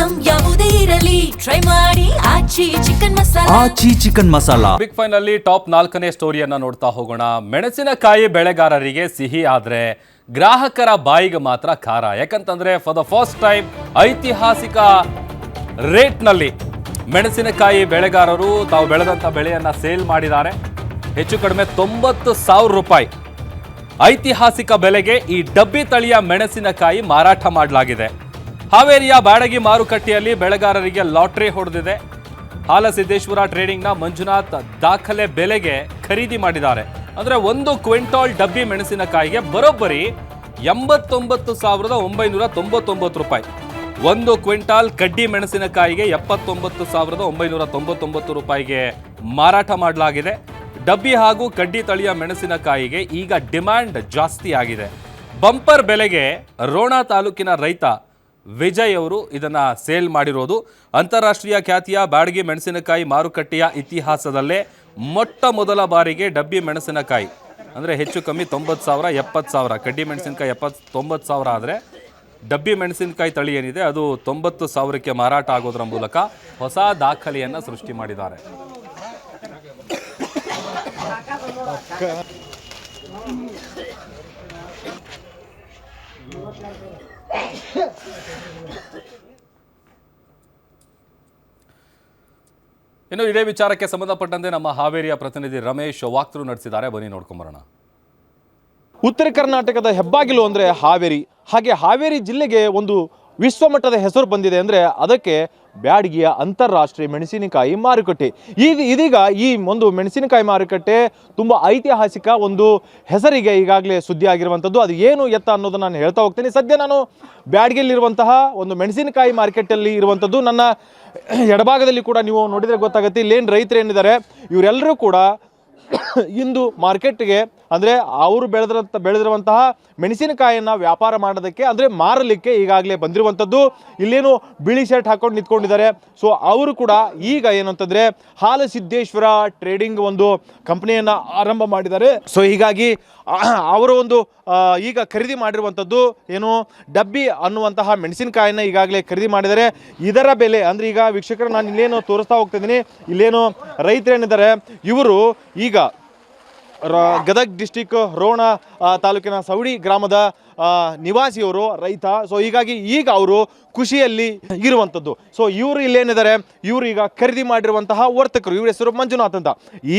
Item ಯಾವುದೇ ಇರಲಿ try ಮಾಡಿ ಆಚಿ ಚಿಕನ್ ಮಸಾಲಾ. ಆಚಿ ಚಿಕನ್ ಮಸಾಲಾ. ಬಿಗ್ ಫೈನ್ ಅಲ್ಲಿ ಟಾಪ್ 4ನೇ ಸ್ಟೋರಿಯನ್ನ ನೋಡ್ತಾ ಹೋಗೋಣ. ಮೆಣಸಿನಕಾಯಿ ಬೆಳೆಗಾರರಿಗೆ ಸಿಹಿ ಆದ್ರೆ ಗ್ರಾಹಕರ ಬಾಯಿಗೆ ಮಾತ್ರ ಖಾರ. ಯಾಕಂತಂದ್ರೆ ಫಾರ್ ದ ಫಸ್ಟ್ ಟೈಮ್ ಐತಿಹಾಸಿಕ ರೇಟ್ನಲ್ಲಿ ಮೆಣಸಿನಕಾಯಿ ಬೆಳೆಗಾರರು ತಾವು ಬೆಳೆದಂಥ ಬೆಳೆಯನ್ನ ಸೇಲ್ ಮಾಡಿದ್ದಾರೆ. ಹೆಚ್ಚು ಕಡಿಮೆ 90,000 ರೂಪಾಯಿ ಐತಿಹಾಸಿಕ ಬೆಲೆಗೆ ಈ ಡಬ್ಬಿ ತಳಿಯ ಮೆಣಸಿನಕಾಯಿ ಮಾರಾಟ ಮಾಡಲಾಗಿದೆ. ಹಾವೇರಿಯ ಬ್ಯಾಡಗಿ ಮಾರುಕಟ್ಟೆಯಲ್ಲಿ ಬೆಳೆಗಾರರಿಗೆ ಲಾಟರಿ ಹೊಡೆದಿದೆ. ಹಾಲಸಿದ್ದೇಶ್ವರ ಟ್ರೇಡಿಂಗ್ನ ಮಂಜುನಾಥ್ ದಾಖಲೆ ಬೆಲೆಗೆ ಖರೀದಿ ಮಾಡಿದ್ದಾರೆ. ಅಂದರೆ 1 ಕ್ವಿಂಟಾಲ್ ಡಬ್ಬಿ ಮೆಣಸಿನಕಾಯಿಗೆ ಬರೋಬ್ಬರಿ 89,999 ರೂಪಾಯಿ. 1 ಕ್ವಿಂಟಾಲ್ ಕಡ್ಡಿ ಮೆಣಸಿನಕಾಯಿಗೆ 79,999 ರೂಪಾಯಿಗೆ ಮಾರಾಟ ಮಾಡಲಾಗಿದೆ. ಡಬ್ಬಿ ಹಾಗೂ ಕಡ್ಡಿ ತಳಿಯ ಮೆಣಸಿನಕಾಯಿಗೆ ಈಗ ಡಿಮ್ಯಾಂಡ್ ಜಾಸ್ತಿ ಆಗಿದೆ. ಬಂಪರ್ ಬೆಲೆಗೆ ರೋಣ ತಾಲೂಕಿನ ರೈತ ವಿಜಯ್ ಅವರು ಇದನ್ನು ಸೇಲ್ ಮಾಡಿರೋದು. ಅಂತಾರಾಷ್ಟ್ರೀಯ ಖ್ಯಾತಿಯ ಬ್ಯಾಡಗಿ ಮೆಣಸಿನಕಾಯಿ ಮಾರುಕಟ್ಟೆಯ ಇತಿಹಾಸದಲ್ಲೇ ಮೊಟ್ಟ ಮೊದಲ ಬಾರಿಗೆ ಡಬ್ಬಿ ಮೆಣಸಿನಕಾಯಿ ಅಂದರೆ ಹೆಚ್ಚು ಕಮ್ಮಿ 90,000 70,000, ಕಡ್ಡಿ ಮೆಣಸಿನಕಾಯಿ 90,000 ಆದರೆ ಡಬ್ಬಿ ಮೆಣಸಿನಕಾಯಿ ತಳಿ ಏನಿದೆ ಅದು 90,000ಕ್ಕೆ ಮಾರಾಟ ಆಗೋದ್ರ ಮೂಲಕ ಹೊಸ ದಾಖಲೆಯನ್ನು ಸೃಷ್ಟಿ ಮಾಡಿದ್ದಾರೆ. ಇನ್ನು ಇದೇ ವಿಚಾರಕ್ಕೆ ಸಂಬಂಧಪಟ್ಟಂತೆ ನಮ್ಮ ಹಾವೇರಿಯ ಪ್ರತಿನಿಧಿ ರಮೇಶ್ ವಾಕ್ಥ್ರೂ ನಡೆಸಿದ್ದಾರೆ. ಬನ್ನಿ ನೋಡ್ಕೊಂಬರೋಣ. ಉತ್ತರ ಕರ್ನಾಟಕದ ಹೆಬ್ಬಾಗಿಲು ಅಂದರೆ ಹಾವೇರಿ. ಹಾಗೆ ಹಾವೇರಿ ಜಿಲ್ಲೆಗೆ ಒಂದು ವಿಶ್ವಮಟ್ಟದ ಹೆಸರು ಬಂದಿದೆ ಅಂದರೆ ಅದಕ್ಕೆ ಬ್ಯಾಡಗಿಯ ಅಂತಾರಾಷ್ಟ್ರೀಯ ಮೆಣಸಿನಕಾಯಿ ಮಾರುಕಟ್ಟೆ. ಇದೀಗ ಈ ಒಂದು ಮೆಣಸಿನಕಾಯಿ ಮಾರುಕಟ್ಟೆ ತುಂಬ ಐತಿಹಾಸಿಕ ಒಂದು ಹೆಸರಿಗೆ ಈಗಾಗಲೇ ಸುದ್ದಿ ಆಗಿರುವಂಥದ್ದು. ಅದು ಏನು ಎತ್ತ ಅನ್ನೋದನ್ನು ನಾನು ಹೇಳ್ತಾ ಹೋಗ್ತೀನಿ. ಸದ್ಯ ನಾನು ಬ್ಯಾಡಗಿಯಲ್ಲಿರುವಂತಹ ಒಂದು ಮೆಣಸಿನಕಾಯಿ ಮಾರ್ಕೆಟಲ್ಲಿ ಇರುವಂಥದ್ದು. ನನ್ನ ಎಡಭಾಗದಲ್ಲಿ ಕೂಡ ನೀವು ನೋಡಿದರೆ ಗೊತ್ತಾಗುತ್ತೆ, ಇಲ್ಲೇನು ರೈತರು ಏನಿದ್ದಾರೆ ಇವರೆಲ್ಲರೂ ಕೂಡ ಇಂದು ಮಾರ್ಕೆಟ್ಗೆ ಅಂದರೆ ಅವರು ಬೆಳೆದಿರುವಂತಹ ಮೆಣಸಿನಕಾಯಿಯನ್ನು ವ್ಯಾಪಾರ ಮಾಡೋದಕ್ಕೆ ಅಂದರೆ ಮಾರಲಿಕ್ಕೆ ಈಗಾಗಲೇ ಬಂದಿರುವಂಥದ್ದು. ಇಲ್ಲೇನು ಬಿಳಿ ಶರ್ಟ್ ಹಾಕೊಂಡು ನಿಂತ್ಕೊಂಡಿದ್ದಾರೆ. ಸೊ ಅವರು ಕೂಡ ಈಗ ಏನಂತಂದರೆ ಹಾಲಸಿದ್ದೇಶ್ವರ ಟ್ರೇಡಿಂಗ್ ಒಂದು ಕಂಪ್ನಿಯನ್ನು ಆರಂಭ ಮಾಡಿದ್ದಾರೆ. ಸೊ ಹೀಗಾಗಿ ಅವರು ಒಂದು ಈಗ ಖರೀದಿ ಮಾಡಿರುವಂಥದ್ದು ಏನು ಡಬ್ಬಿ ಅನ್ನುವಂತಹ ಮೆಣಸಿನಕಾಯಿನ ಈಗಾಗಲೇ ಖರೀದಿ ಮಾಡಿದ್ದಾರೆ. ಇದರ ಬೆಲೆ ಅಂದರೆ ಈಗ ವೀಕ್ಷಕರು ನಾನು ಇಲ್ಲೇನು ತೋರಿಸ್ತಾ ಹೋಗ್ತಿದ್ದೀನಿ, ಇಲ್ಲೇನು ರೈತರೇನಿದ್ದಾರೆ ಇವರು ಈಗ ಗದಗ್ ಡಿಸ್ಟಿಕ್ ರೋಣ ತಾಲೂಕಿನ ಸವಡಿ ಗ್ರಾಮದ ನಿವಾಸಿಯವರು ರೈತ. ಸೊ ಹೀಗಾಗಿ ಈಗ ಅವರು ಖುಷಿಯಲ್ಲಿ ಇರುವಂಥದ್ದು. ಸೊ ಇವರು ಇಲ್ಲೇನಿದ್ದಾರೆ ಇವರು ಈಗ ಖರೀದಿ ಮಾಡಿರುವಂತಹ ವರ್ತಕರು, ಇವ್ರ ಹೆಸರು ಮಂಜುನಾಥ್ ಅಂತ.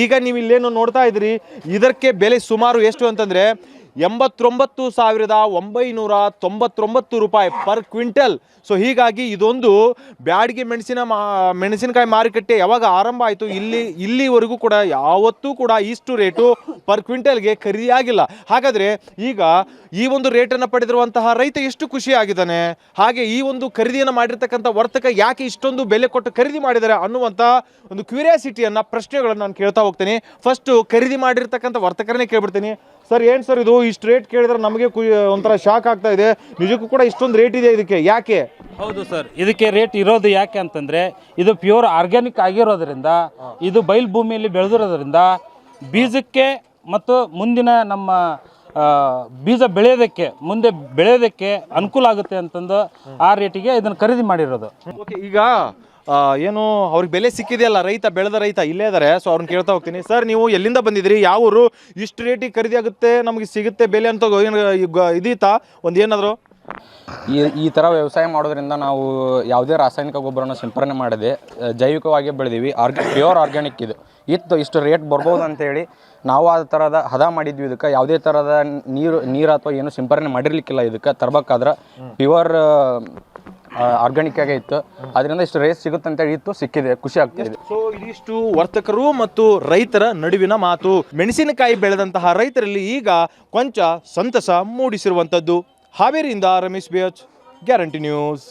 ಈಗ ನೀವು ಇಲ್ಲೇನು ನೋಡ್ತಾ ಇದ್ದೀರಿ ಇದಕ್ಕೆ ಬೆಲೆ ಸುಮಾರು ಎಷ್ಟು ಅಂತಂದರೆ 89,999 ರೂಪಾಯಿ ಪರ್ ಕ್ವಿಂಟಲ್. ಸೊ ಹೀಗಾಗಿ ಇದೊಂದು ಬ್ಯಾಡಗಿ ಮೆಣಸಿನಕಾಯಿ ಮಾರುಕಟ್ಟೆ ಯಾವಾಗ ಆರಂಭ ಆಯಿತು ಇಲ್ಲಿವರೆಗೂ ಕೂಡ ಯಾವತ್ತೂ ಕೂಡ ಇಷ್ಟು ರೇಟು ಪರ್ ಕ್ವಿಂಟಲ್ಗೆ ಖರೀದಿ ಆಗಿಲ್ಲ. ಹಾಗಾದರೆ ಈಗ ಈ ಒಂದು ರೇಟನ್ನು ಪಡೆದಿರುವಂತಹ ರೈತ ಎಷ್ಟು ಖುಷಿಯಾಗಿದ್ದಾನೆ, ಹಾಗೆ ಈ ಒಂದು ಖರೀದಿಯನ್ನು ಮಾಡಿರ್ತಕ್ಕಂಥ ವರ್ತಕ ಯಾಕೆ ಇಷ್ಟೊಂದು ಬೆಲೆ ಕೊಟ್ಟು ಖರೀದಿ ಮಾಡಿದ್ದಾರೆ ಅನ್ನುವಂಥ ಒಂದು ಕ್ಯೂರಿಯಾಸಿಟಿಯನ್ನು ಪ್ರಶ್ನೆಗಳನ್ನು ನಾನು ಕೇಳ್ತಾ ಹೋಗ್ತೀನಿ. ಫಸ್ಟು ಖರೀದಿ ಮಾಡಿರ್ತಕ್ಕಂಥ ವರ್ತಕರನ್ನೇ ಕೇಳ್ಬಿಡ್ತೀನಿ. ಸರ್ ಏನು ಸರ್ ಇದು ಇಷ್ಟು ರೇಟ್ ಕೇಳಿದ್ರೆ ನಮಗೆ ಒಂಥರ ಶಾಕ್ ಆಗ್ತಾ ಇದೆ. ನಿಜಕ್ಕೂ ಕೂಡ ಇಷ್ಟೊಂದು ರೇಟ್ ಇದೆ ಇದಕ್ಕೆ, ಯಾಕೆ? ಹೌದು ಸರ್, ಇದಕ್ಕೆ ರೇಟ್ ಇರೋದು ಯಾಕೆ ಅಂತಂದರೆ ಇದು ಪ್ಯೂರ್ ಆರ್ಗ್ಯಾನಿಕ್ ಆಗಿರೋದ್ರಿಂದ, ಇದು ಬಯಲು ಭೂಮಿಯಲ್ಲಿ ಬೆಳೆದಿರೋದ್ರಿಂದ ಬೀಜಕ್ಕೆ ಮತ್ತು ಮುಂದಿನ ನಮ್ಮ ಬೀಜ ಮುಂದೆ ಬೆಳೆಯೋದಕ್ಕೆ ಅನುಕೂಲ ಆಗುತ್ತೆ ಅಂತಂದು ಆ ರೇಟಿಗೆ ಇದನ್ನು ಖರೀದಿ ಮಾಡಿರೋದು. ಓಕೆ, ಈಗ ಏನು ಅವ್ರಿಗೆ ಬೆಲೆ ಸಿಕ್ಕಿದೆಯಲ್ಲ, ಬೆಳೆದ ರೈತ ಇಲ್ಲೇ ಇದ್ದಾರೆ. ಸೊ ಅವ್ರನ್ನ ಕೇಳ್ತಾ ಹೋಗ್ತೀನಿ. ಸರ್ ನೀವು ಎಲ್ಲಿಂದ ಬಂದಿದ್ದೀರಿ, ಯಾವ ಊರು, ಇಷ್ಟು ರೇಟಿಗೆ ಖರೀದಿ ಆಗುತ್ತೆ ನಮಗೆ ಸಿಗುತ್ತೆ ಬೆಲೆ ಅಂತ ಏನು ಇದೀತಾ ಒಂದು ಏನಾದರೂ? ಈ ಥರ ವ್ಯವಸಾಯ ಮಾಡೋದ್ರಿಂದ ನಾವು ಯಾವುದೇ ರಾಸಾಯನಿಕ ಗೊಬ್ಬರನ ಸಿಂಪರಣೆ ಮಾಡದೆ ಜೈವಿಕವಾಗಿ ಬೆಳೆದೀವಿ. ಪ್ಯೂರ್ ಆರ್ಗ್ಯಾನಿಕ್ ಇಷ್ಟು ರೇಟ್ ಬರ್ಬೋದು ಅಂತೇಳಿ ನಾವು ಆ ಥರದ ಹದ ಮಾಡಿದ್ವಿ. ಇದಕ್ಕೆ ಯಾವುದೇ ಥರದ ನೀರು ಅಥವಾ ಏನು ಸಿಂಪರಣೆ ಮಾಡಿರ್ಲಿಕ್ಕಿಲ್ಲ. ಇದಕ್ಕೆ ತರಬೇಕಾದ್ರೆ ಪ್ಯೂರ್ ಆರ್ಗ್ಯಾನಿಕ್ ಆಗೇ ಇತ್ತು. ಅದರಿಂದ ಇಷ್ಟು ರೇಟ್ ಸಿಗುತ್ತೆ ಅಂತೇಳಿ ಸಿಕ್ಕಿದೆ, ಖುಷಿ ಆಗ್ತಿದೆ. ಸೊ ಇದಿಷ್ಟು ವರ್ತಕರು ಮತ್ತು ರೈತರ ನಡುವಿನ ಮಾತು. ಮೆಣಸಿನಕಾಯಿ ಬೆಳೆದಂತಹ ರೈತರಲ್ಲಿ ಈಗ ಕೊಂಚ ಸಂತಸ ಮೂಡಿಸಿರುವಂಥದ್ದು. ಹಾವೇರಿಯಿಂದ ರಮೇಶ್ BH, ಗ್ಯಾರಂಟಿ ನ್ಯೂಸ್.